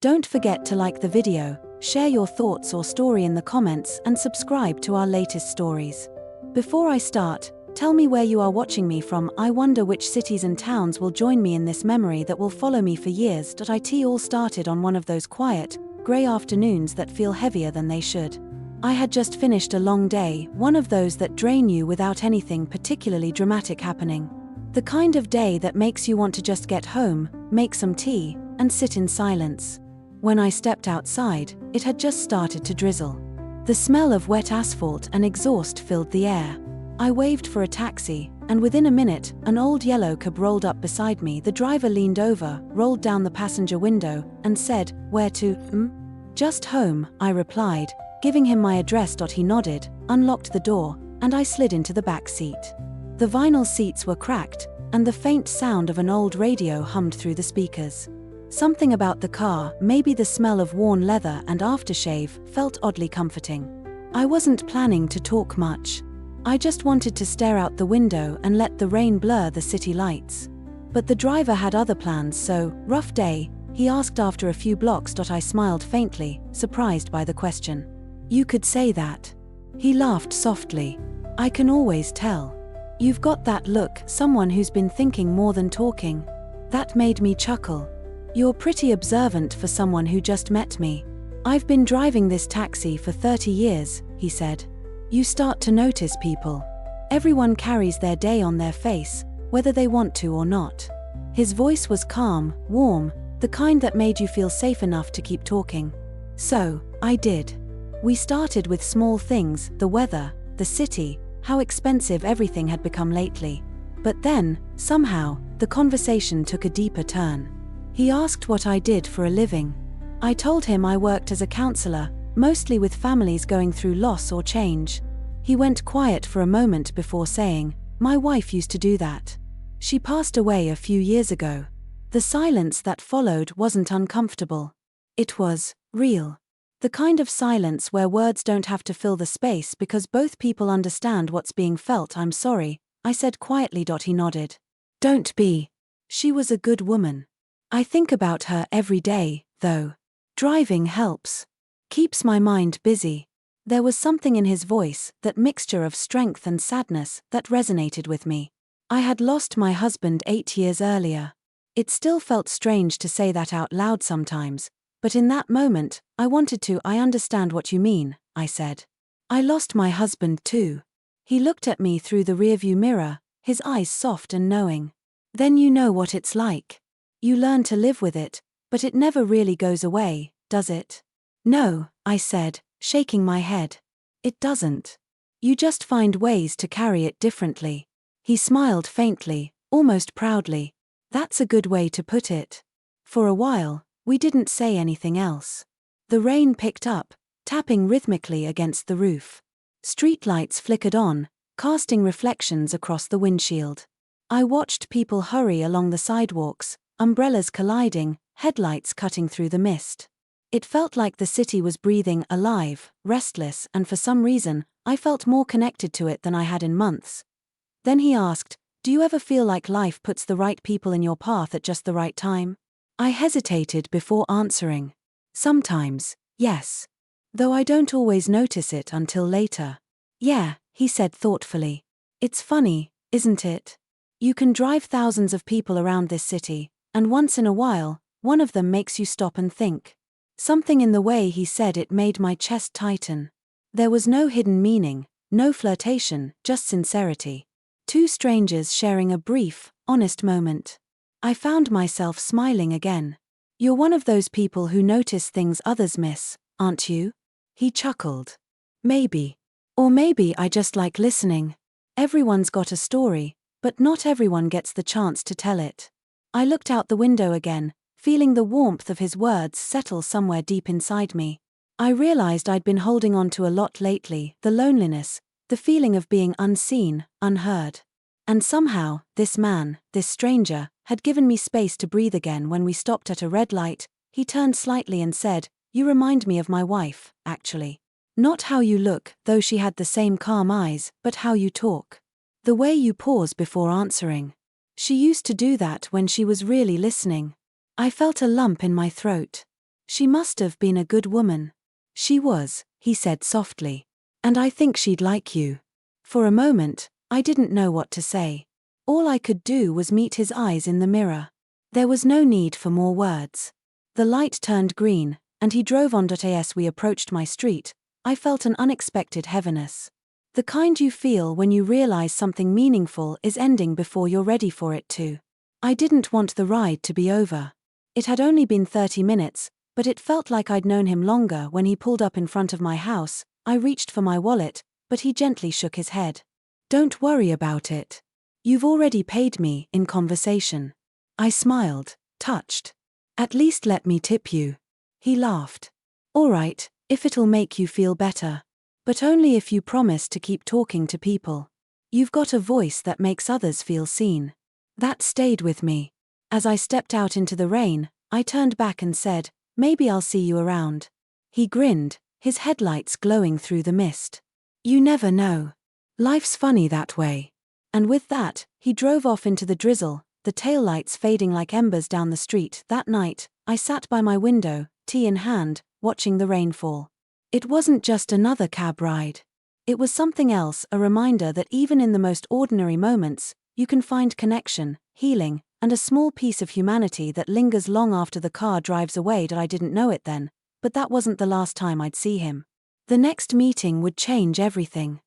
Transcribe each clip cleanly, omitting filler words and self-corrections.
Don't forget to like the video, share your thoughts or story in the comments, and subscribe to our latest stories. Before I start, tell me where you are watching me from. I wonder which cities and towns will join me in this memory that will follow me for years. It all started on one of those quiet, grey afternoons that feel heavier than they should. I had just finished a long day, one of those that drain you without anything particularly dramatic happening. The kind of day that makes you want to just get home, make some tea, and sit in silence. When I stepped outside, it had just started to drizzle. The smell of wet asphalt and exhaust filled the air. I waved for a taxi, and within a minute, an old yellow cab rolled up beside me. The driver leaned over, rolled down the passenger window, and said, "Where to?" "Just home," I replied, giving him my address. He nodded, unlocked the door, and I slid into the back seat. The vinyl seats were cracked, and the faint sound of an old radio hummed through the speakers. Something about the car, maybe the smell of worn leather and aftershave, felt oddly comforting. I wasn't planning to talk much. I just wanted to stare out the window and let the rain blur the city lights. But the driver had other plans, so, "Rough day?" he asked after a few blocks. I smiled faintly, surprised by the question. "You could say that." He laughed softly. "I can always tell. You've got that look, someone who's been thinking more than talking." That made me chuckle. "You're pretty observant for someone who just met me." "I've been driving this taxi for 30 years, he said. "You start to notice people. Everyone carries their day on their face, whether they want to or not." His voice was calm, warm, the kind that made you feel safe enough to keep talking. So, I did. We started with small things, the weather, the city, how expensive everything had become lately. But then, somehow, the conversation took a deeper turn. He asked what I did for a living. I told him I worked as a counselor, mostly with families going through loss or change. He went quiet for a moment before saying, "My wife used to do that. She passed away a few years ago." The silence that followed wasn't uncomfortable. It was real. The kind of silence where words don't have to fill the space because both people understand what's being felt. "I'm sorry," I said quietly. He nodded. "Don't be. She was a good woman. I think about her every day, though. Driving helps. Keeps my mind busy." There was something in his voice, that mixture of strength and sadness, that resonated with me. I had lost my husband 8 years earlier. It still felt strange to say that out loud sometimes, but in that moment, I wanted to. "I understand what you mean," I said. "I lost my husband too." He looked at me through the rearview mirror, his eyes soft and knowing. "Then you know what it's like. You learn to live with it, but it never really goes away, does it?" "No," I said, shaking my head. "It doesn't. You just find ways to carry it differently." He smiled faintly, almost proudly. "That's a good way to put it." For a while, we didn't say anything else. The rain picked up, tapping rhythmically against the roof. Streetlights flickered on, casting reflections across the windshield. I watched people hurry along the sidewalks, umbrellas colliding, headlights cutting through the mist. It felt like the city was breathing, alive, restless, and for some reason, I felt more connected to it than I had in months. Then he asked, "Do you ever feel like life puts the right people in your path at just the right time?" I hesitated before answering. "Sometimes, yes. Though I don't always notice it until later." "Yeah," he said thoughtfully. "It's funny, isn't it? You can drive thousands of people around this city, and once in a while, one of them makes you stop and think." Something in the way he said it made my chest tighten. There was no hidden meaning, no flirtation, just sincerity. Two strangers sharing a brief, honest moment. I found myself smiling again. "You're one of those people who notice things others miss, aren't you?" He chuckled. "Maybe. Or maybe I just like listening. Everyone's got a story, but not everyone gets the chance to tell it." I looked out the window again, feeling the warmth of his words settle somewhere deep inside me. I realized I'd been holding on to a lot lately, the loneliness, the feeling of being unseen, unheard. And somehow, this man, this stranger, had given me space to breathe again. When we stopped at a red light, he turned slightly and said, "You remind me of my wife, actually. Not how you look, though she had the same calm eyes, but how you talk. The way you pause before answering. She used to do that when she was really listening." I felt a lump in my throat. She must have been a good woman. She was, he said softly. And I think she'd like you. For a moment, I didn't know what to say. All I could do was meet his eyes in the mirror. There was no need for more words. The light turned green, and he drove on. As we approached my street, I felt an unexpected heaviness. The kind you feel when you realize something meaningful is ending before you're ready for it to. I didn't want the ride to be over. It had only been 30 minutes, but it felt like I'd known him longer. When he pulled up in front of my house, I reached for my wallet, but he gently shook his head. Don't worry about it. You've already paid me, in conversation. I smiled, touched. At least let me tip you. He laughed. All right, if it'll make you feel better. But only if you promise to keep talking to people. You've got a voice that makes others feel seen. That stayed with me. As I stepped out into the rain, I turned back and said, maybe I'll see you around. He grinned, his headlights glowing through the mist. You never know. Life's funny that way. And with that, he drove off into the drizzle, the taillights fading like embers down the street. That night, I sat by my window, tea in hand, watching the rain fall. It wasn't just another cab ride. It was something else, a reminder that even in the most ordinary moments, you can find connection, healing, and a small piece of humanity that lingers long after the car drives away. I didn't know it then, but that wasn't the last time I'd see him. The next meeting would change everything.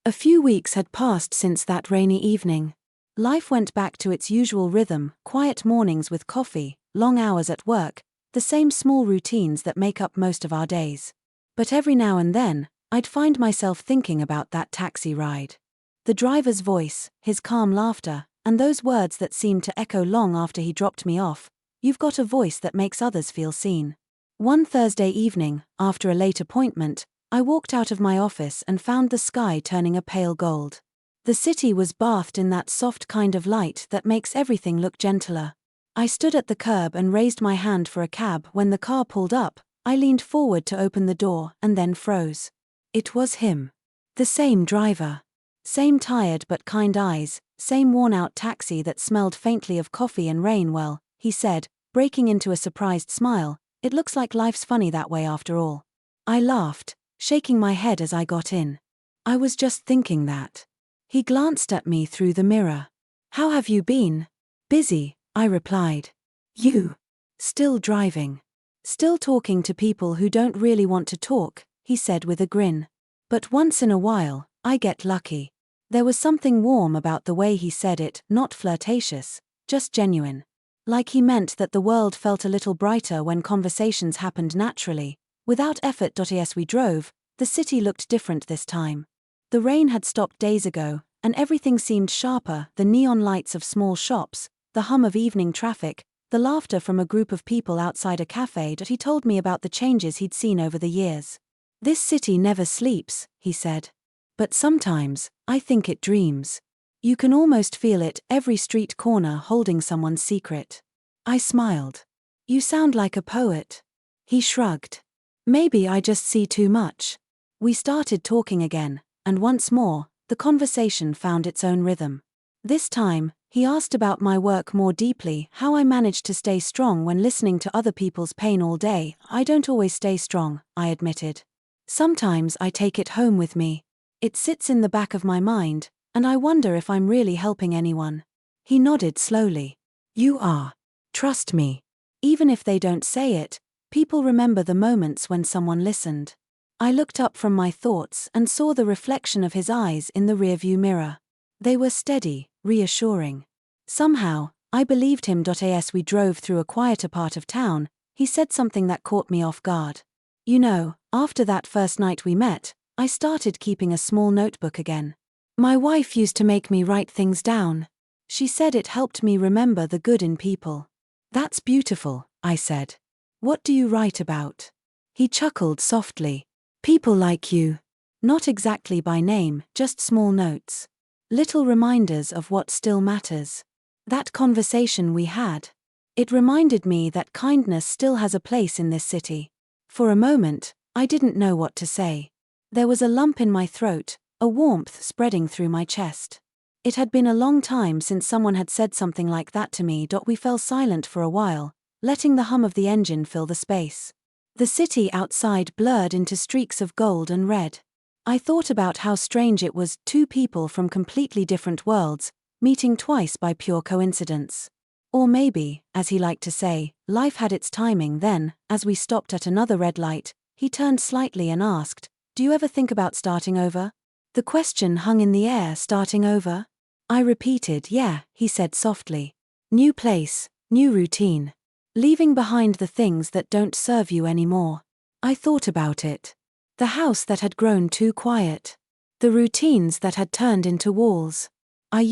A few weeks had passed since that rainy evening. Life went back to its usual rhythm, quiet mornings with coffee, long hours at work, the same small routines that make up most of our days. But every now and then, I'd find myself thinking about that taxi ride. The driver's voice, his calm laughter, and those words that seemed to echo long after he dropped me off. You've got a voice that makes others feel seen. One Thursday evening, after a late appointment, I walked out of my office and found the sky turning a pale gold. The city was bathed in that soft kind of light that makes everything look gentler. I stood at the curb and raised my hand for a cab. When the car pulled up, I leaned forward to open the door and then froze. It was him. The same driver. Same tired but kind eyes, same worn-out taxi that smelled faintly of coffee and rain. Well, he said, breaking into a surprised smile, it looks like life's funny that way after all. I laughed, shaking my head as I got in. I was just thinking that. He glanced at me through the mirror. How have you been? Busy, I replied. You? Still driving. Still talking to people who don't really want to talk, he said with a grin. But once in a while, I get lucky. There was something warm about the way he said it, not flirtatious, just genuine. Like he meant that the world felt a little brighter when conversations happened naturally, without effort. As we drove, the city looked different this time. The rain had stopped days ago, and everything seemed sharper, the neon lights of small shops, the hum of evening traffic, the laughter from a group of people outside a cafe. He told me about the changes he'd seen over the years. This city never sleeps, he said. But sometimes, I think it dreams. You can almost feel it, every street corner holding someone's secret. I smiled. You sound like a poet. He shrugged. Maybe I just see too much. We started talking again, and once more, the conversation found its own rhythm. This time, he asked about my work more deeply, how I managed to stay strong when listening to other people's pain all day. I don't always stay strong, I admitted. Sometimes I take it home with me. It sits in the back of my mind, and I wonder if I'm really helping anyone. He nodded slowly. You are. Trust me. Even if they don't say it, people remember the moments when someone listened. I looked up from my thoughts and saw the reflection of his eyes in the rearview mirror. They were steady, reassuring. Somehow, I believed him. As we drove through a quieter part of town, he said something that caught me off guard. You know, after that first night we met, I started keeping a small notebook again. My wife used to make me write things down. She said it helped me remember the good in people. That's beautiful, I said. What do you write about? He chuckled softly. People like you. Not exactly by name, just small notes. Little reminders of what still matters. That conversation we had. It reminded me that kindness still has a place in this city. For a moment, I didn't know what to say. There was a lump in my throat, a warmth spreading through my chest. It had been a long time since someone had said something like that to me. We fell silent for a while, letting the hum of the engine fill the space. The city outside blurred into streaks of gold and red. I thought about how strange it was, two people from completely different worlds, meeting twice by pure coincidence. Or maybe, as he liked to say, life had its timing. Then, as we stopped at another red light, he turned slightly and asked, "Do you ever think about starting over?" The question hung in the air. Starting over? I repeated, "Yeah," he said softly. "New place, new routine. Leaving behind the things that don't serve you anymore." I thought about it. The house that had grown too quiet. The routines that had turned into walls. I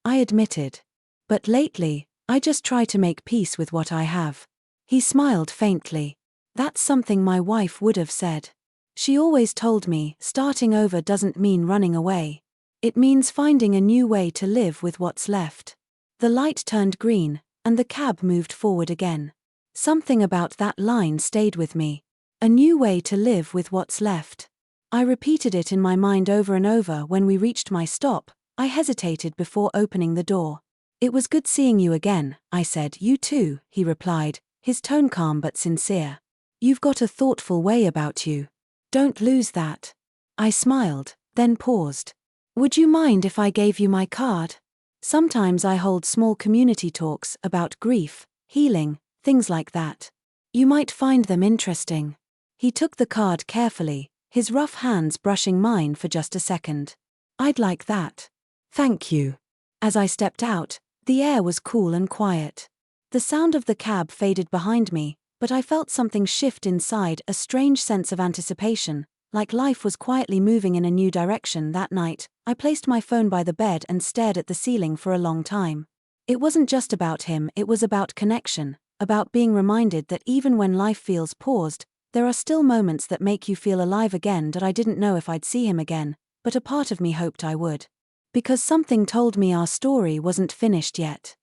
admitted. But lately, I just try to make peace with what I have. He smiled faintly. That's something my wife would have said. She always told me, starting over doesn't mean running away. It means finding a new way to live with what's left. The light turned green, and the cab moved forward again. Something about that line stayed with me. A new way to live with what's left. I repeated it in my mind over and over. When we reached my stop, I hesitated before opening the door. "It was good seeing you again," I said. "You too," he replied, his tone calm but sincere. "You've got a thoughtful way about you. Don't lose that." I smiled, then paused. "Would you mind if I gave you my card? Sometimes I hold small community talks about grief, healing, things like that. You might find them interesting." He took the card carefully, his rough hands brushing mine for just a second. "I'd like that. Thank you." As I stepped out, the air was cool and quiet. The sound of the cab faded behind me, but I felt something shift inside, a strange sense of anticipation, like life was quietly moving in a new direction. That night, I placed my phone by the bed and stared at the ceiling for a long time. It wasn't just about him, it was about connection, about being reminded that even when life feels paused, there are still moments that make you feel alive again. That I didn't know if I'd see him again, but a part of me hoped I would. Because something told me our story wasn't finished yet.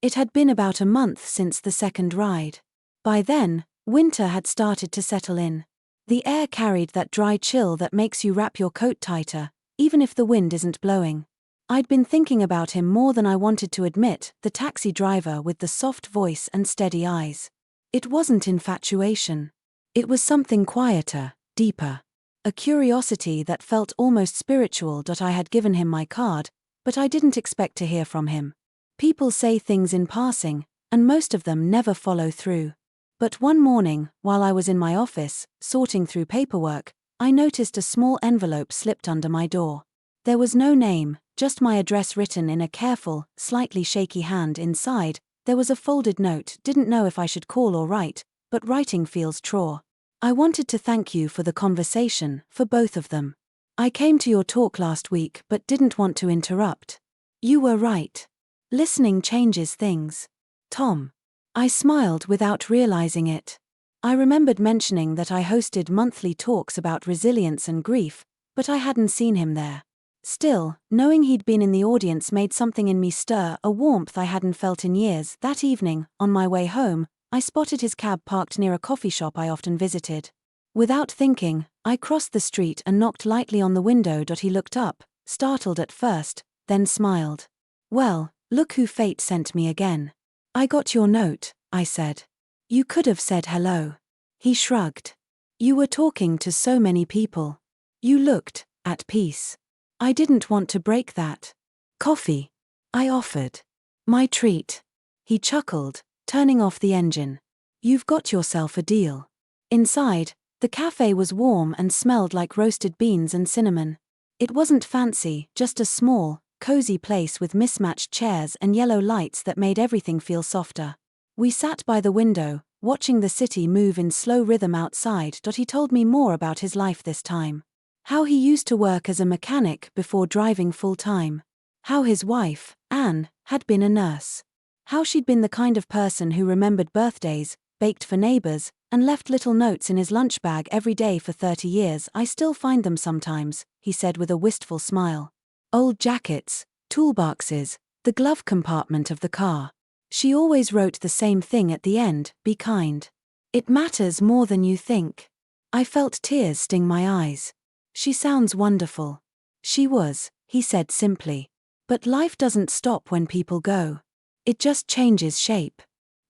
It had been about a month since the second ride. By then, winter had started to settle in. The air carried that dry chill that makes you wrap your coat tighter, even if the wind isn't blowing. I'd been thinking about him more than I wanted to admit, the taxi driver with the soft voice and steady eyes. It wasn't infatuation. It was something quieter, deeper. A curiosity that felt almost spiritual. I had given him my card, but I didn't expect to hear from him. People say things in passing, and most of them never follow through. But one morning, while I was in my office, sorting through paperwork, I noticed a small envelope slipped under my door. There was no name, just my address written in a careful, slightly shaky hand. Inside, there was a folded note. "Didn't know if I should call or write, but writing feels chore. I wanted to thank you for the conversation, for both of them. I came to your talk last week but didn't want to interrupt. You were right. Listening changes things. Tom." I smiled without realizing it. I remembered mentioning that I hosted monthly talks about resilience and grief, but I hadn't seen him there. Still, knowing he'd been in the audience made something in me stir, a warmth I hadn't felt in years. That evening, on my way home, I spotted his cab parked near a coffee shop I often visited. Without thinking, I crossed the street and knocked lightly on the window. He looked up, startled at first, then smiled. "Well, look who fate sent me again." "I got your note," I said. "You could have said hello." He shrugged. "You were talking to so many people. You looked at peace. I didn't want to break that." "Coffee?" I offered. "My treat." He chuckled, turning off the engine. "You've got yourself a deal." Inside, the cafe was warm and smelled like roasted beans and cinnamon. It wasn't fancy, just a small, cozy place with mismatched chairs and yellow lights that made everything feel softer. We sat by the window, watching the city move in slow rhythm outside. He told me more about his life this time. How he used to work as a mechanic before driving full-time. How his wife, Anne, had been a nurse. How she'd been the kind of person who remembered birthdays, baked for neighbors, and left little notes in his lunch bag every day for 30 years. "I still find them sometimes," he said with a wistful smile. "Old jackets, toolboxes, the glove compartment of the car. She always wrote the same thing at the end, 'Be kind. It matters more than you think.'" I felt tears sting my eyes. "She sounds wonderful." "She was," he said simply. "But life doesn't stop when people go. It just changes shape."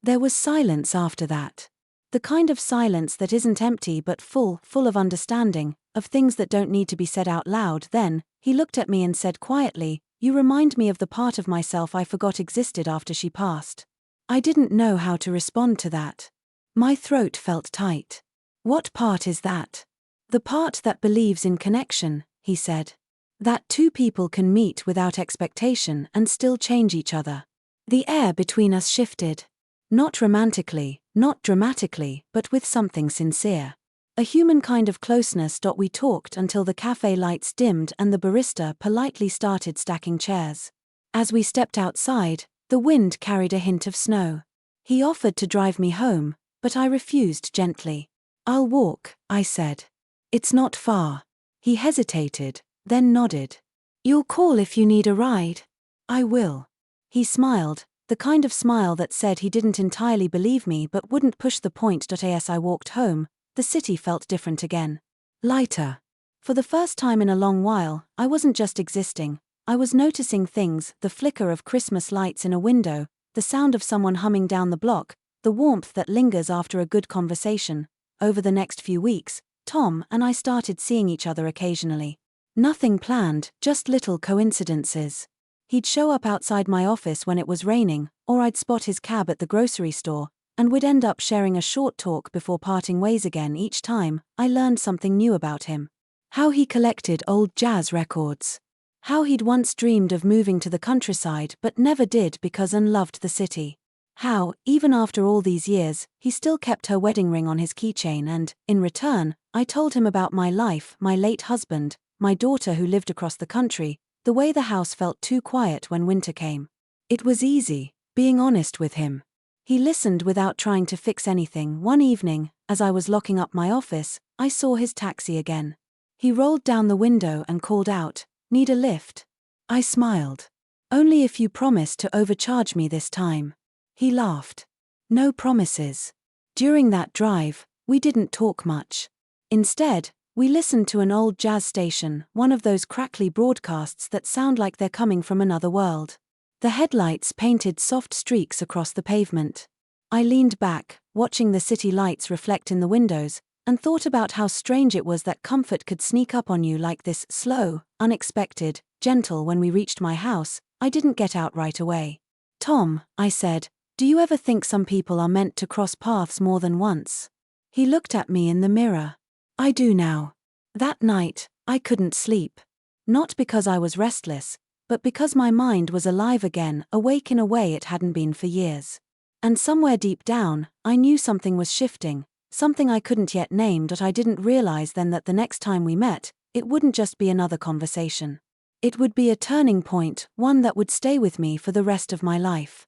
There was silence after that. The kind of silence that isn't empty but full of understanding, of things that don't need to be said out loud. Then, he looked at me and said quietly, "You remind me of the part of myself I forgot existed after she passed." I didn't know how to respond to that. My throat felt tight. "What part is that?" "The part that believes in connection," he said. "That two people can meet without expectation and still change each other." The air between us shifted. Not romantically, not dramatically, but with something sincere. A human kind of closeness. We talked until the cafe lights dimmed and the barista politely started stacking chairs. As we stepped outside, the wind carried a hint of snow. He offered to drive me home, but I refused gently. "I'll walk," I said. "It's not far." He hesitated, then nodded. "You'll call if you need a ride?" "I will." He smiled, the kind of smile that said he didn't entirely believe me but wouldn't push the point. As I walked home, the city felt different again. Lighter. For the first time in a long while, I wasn't just existing, I was noticing things: the flicker of Christmas lights in a window, the sound of someone humming down the block, the warmth that lingers after a good conversation. Over the next few weeks, Tom and I started seeing each other occasionally. Nothing planned, just little coincidences. He'd show up outside my office when it was raining, or I'd spot his cab at the grocery store, and we'd end up sharing a short talk before parting ways again. Each time, I learned something new about him. How he collected old jazz records. How he'd once dreamed of moving to the countryside but never did because he loved the city. How, even after all these years, he still kept her wedding ring on his keychain. And, in return, I told him about my life, my late husband, my daughter who lived across the country, the way the house felt too quiet when winter came. It was easy, being honest with him. He listened without trying to fix anything. One evening, as I was locking up my office, I saw his taxi again. He rolled down the window and called out, "Need a lift?" I smiled. "Only if you promise to overcharge me this time." He laughed. "No promises." During that drive, we didn't talk much. Instead, we listened to an old jazz station, one of those crackly broadcasts that sound like they're coming from another world. The headlights painted soft streaks across the pavement. I leaned back, watching the city lights reflect in the windows, and thought about how strange it was that comfort could sneak up on you like this: slow, unexpected, gentle. When we reached my house, I didn't get out right away. "Tom," I said, "do you ever think some people are meant to cross paths more than once?" He looked at me in the mirror. "I do now." That night, I couldn't sleep. Not because I was restless, but because my mind was alive again, awake in a way it hadn't been for years. And somewhere deep down, I knew something was shifting, something I couldn't yet name. I didn't realize then that the next time we met, it wouldn't just be another conversation. It would be a turning point, one that would stay with me for the rest of my life.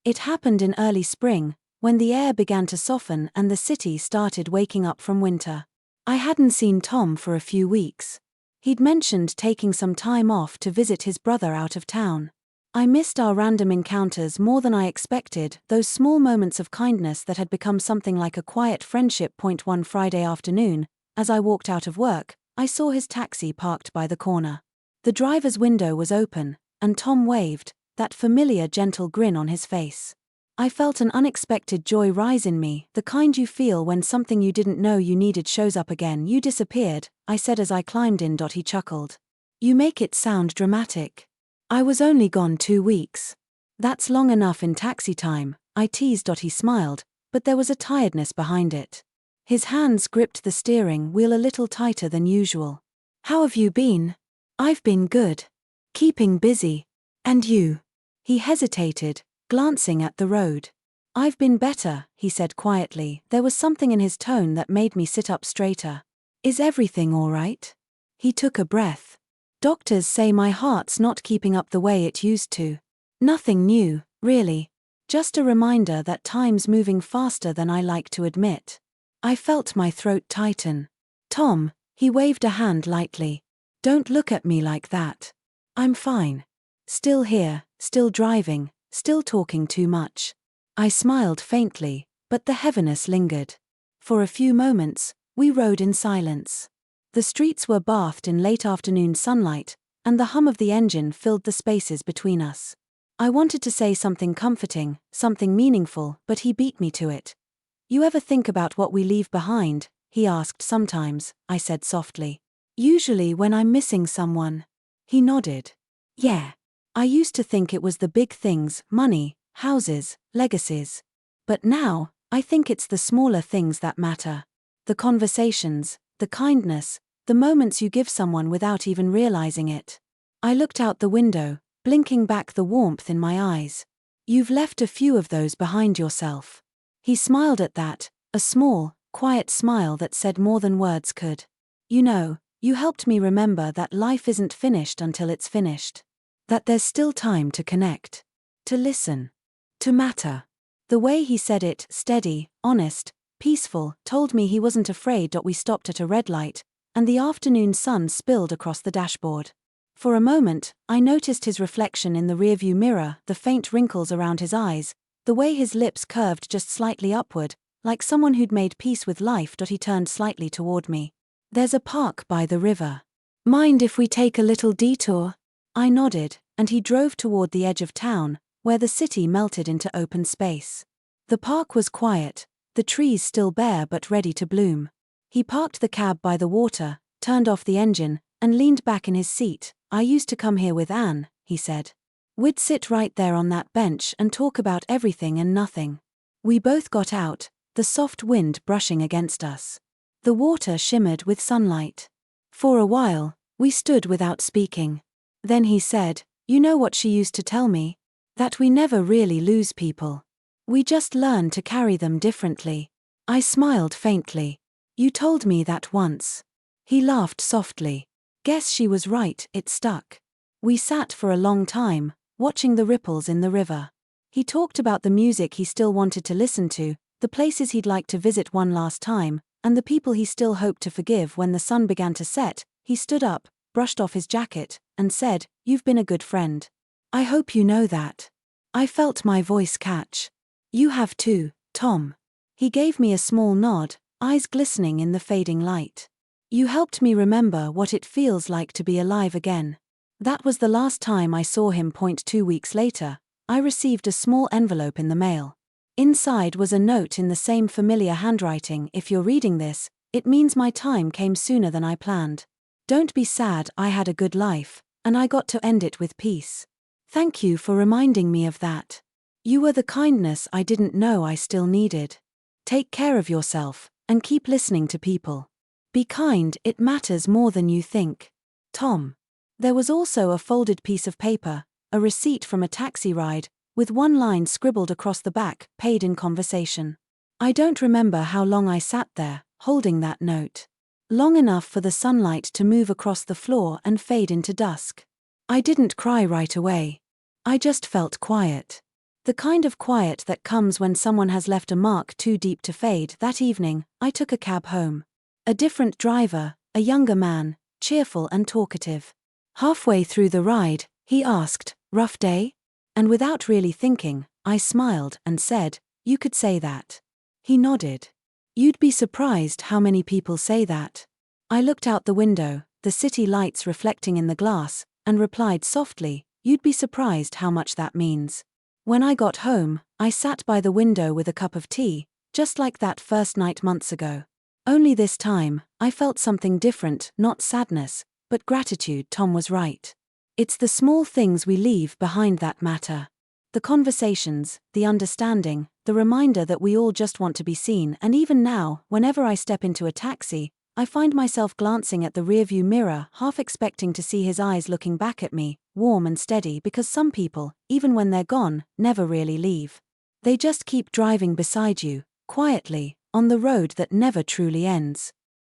It happened in early spring, when the air began to soften and the city started waking up from winter. I hadn't seen Tom for a few weeks. He'd mentioned taking some time off to visit his brother out of town. I missed our random encounters more than I expected, those small moments of kindness that had become something like a quiet friendship. One Friday afternoon, as I walked out of work, I saw his taxi parked by the corner. The driver's window was open, and Tom waved, that familiar gentle grin on his face. I felt an unexpected joy rise in me, the kind you feel when something you didn't know you needed shows up again. "You disappeared," I said as I climbed in. He chuckled. "You make it sound dramatic." "I was only gone 2 weeks. That's long enough in taxi time," I teased. He smiled, but there was a tiredness behind it. His hands gripped the steering wheel a little tighter than usual. "How have you been?" "I've been good. Keeping busy. And you?" He hesitated, glancing at the road. "I've been better," he said quietly. There was something in his tone that made me sit up straighter. "Is everything all right?" He took a breath. "Doctors say my heart's not keeping up the way it used to." "Nothing new, really. Just a reminder that time's moving faster than I like to admit." I felt my throat tighten. "Tom," he waved a hand lightly. "Don't look at me like that. I'm fine. Still here, still driving, still talking too much." I smiled faintly, but the heaviness lingered. For a few moments, we rode in silence. The streets were bathed in late afternoon sunlight, and the hum of the engine filled the spaces between us. I wanted to say something comforting, something meaningful, but he beat me to it. You ever think about what we leave behind? He asked. Sometimes, I said softly. Usually when I'm missing someone. He nodded. Yeah. I used to think it was the big things, money, houses, legacies. But now, I think it's the smaller things that matter. The conversations, the kindness, the moments you give someone without even realizing it. I looked out the window, blinking back the warmth in my eyes. You've left a few of those behind yourself. He smiled at that, a small, quiet smile that said more than words could. You know, you helped me remember that life isn't finished until it's finished. That there's still time to connect. To listen. To matter. The way he said it, steady, honest, peaceful, told me he wasn't afraid. We stopped at a red light, and the afternoon sun spilled across the dashboard. For a moment, I noticed his reflection in the rearview mirror, the faint wrinkles around his eyes, the way his lips curved just slightly upward, like someone who'd made peace with life. He turned slightly toward me. There's a park by the river. Mind if we take a little detour? I nodded, and he drove toward the edge of town, where the city melted into open space. The park was quiet, the trees still bare but ready to bloom. He parked the cab by the water, turned off the engine, and leaned back in his seat. I used to come here with Anne, he said. We'd sit right there on that bench and talk about everything and nothing. We both got out, the soft wind brushing against us. The water shimmered with sunlight. For a while, we stood without speaking. Then he said, you know what she used to tell me? That we never really lose people. We just learn to carry them differently. I smiled faintly. You told me that once. He laughed softly. Guess she was right, it stuck. We sat for a long time, watching the ripples in the river. He talked about the music he still wanted to listen to, the places he'd like to visit one last time, and the people he still hoped to forgive. When the sun began to set, he stood up, brushed off his jacket, and said, You've been a good friend. I hope you know that. I felt my voice catch. You have too, Tom. He gave me a small nod, eyes glistening in the fading light. You helped me remember what it feels like to be alive again. That was the last time I saw him. 2 weeks later, I received a small envelope in the mail. Inside was a note in the same familiar handwriting. If you're reading this, it means my time came sooner than I planned. Don't be sad, I had a good life, and I got to end it with peace. Thank you for reminding me of that. You were the kindness I didn't know I still needed. Take care of yourself, and keep listening to people. Be kind, it matters more than you think. Tom. There was also a folded piece of paper, a receipt from a taxi ride, with one line scribbled across the back, paid in conversation. I don't remember how long I sat there, holding that note. Long enough for the sunlight to move across the floor and fade into dusk. I didn't cry right away. I just felt quiet. The kind of quiet that comes when someone has left a mark too deep to fade. That evening, I took a cab home. A different driver, a younger man, cheerful and talkative. Halfway through the ride, he asked, Rough day? And without really thinking, I smiled and said, You could say that. He nodded. You'd be surprised how many people say that. I looked out the window, the city lights reflecting in the glass, and replied softly, You'd be surprised how much that means. When I got home, I sat by the window with a cup of tea, just like that first night months ago. Only this time, I felt something different, not sadness, but gratitude. Tom was right. It's the small things we leave behind that matter. The conversations, the understanding, the reminder that we all just want to be seen. And even now, whenever I step into a taxi, I find myself glancing at the rearview mirror, half expecting to see his eyes looking back at me, warm and steady, because some people, even when they're gone, never really leave. They just keep driving beside you, quietly, on the road that never truly ends.